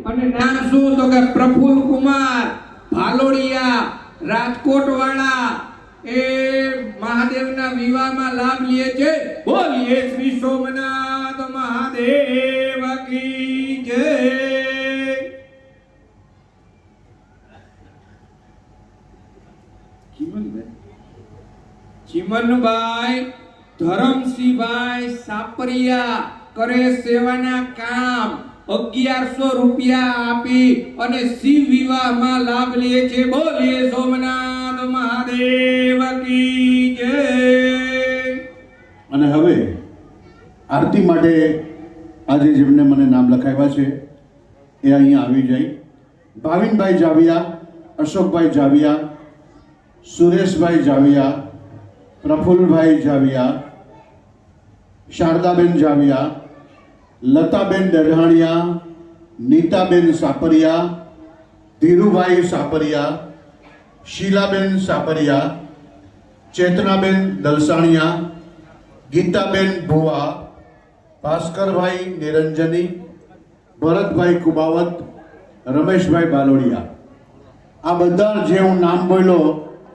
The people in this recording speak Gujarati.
અને નામ શું તો કે પ્રફુલ્લ કુમાર ભાલોડિયા રાજકોટ વાળા એ મહાદેવના વિવાહમાં લાભ લે છે. બોલીએ શ્રી સોમનાથ મહાદેવ કી જય. ચિમનભાઈ ધરમસિંહભાઈ સાપરિયા કરે સેવાના કામ 1100 રૂપિયા આપી અને શિવ વિવાહમાં લાભ લે છે. બોલીએ સોમનાથ મહાદેવ કી જય. અને હવે આરતી માટે આજે જેમને મને નામ લખાવ્યા છે એ અહીંયા આવી જાય. ભાવિનભાઈ જાવિયા, અશોકભાઈ જાવિયા, સુરેશભાઈ જાવિયા, પ્રફુલ્લભાઈ જાવિયા, શારદાબેન જાવિયા, લતાબેન દરહાણિયા, નીતાબેન સાપરિયા, ધીરુભાઈ સાપરિયા, શીલાબેન સાપરિયા, ચેતનાબેન દલસાણિયા, ગીતાબેન ભુવા, ભાસ્કરભાઈ નિરંજની, ભરતભાઈ કુબાવત, રમેશભાઈ બાલોડિયા. આ બધા જે હું નામ બોલ્યો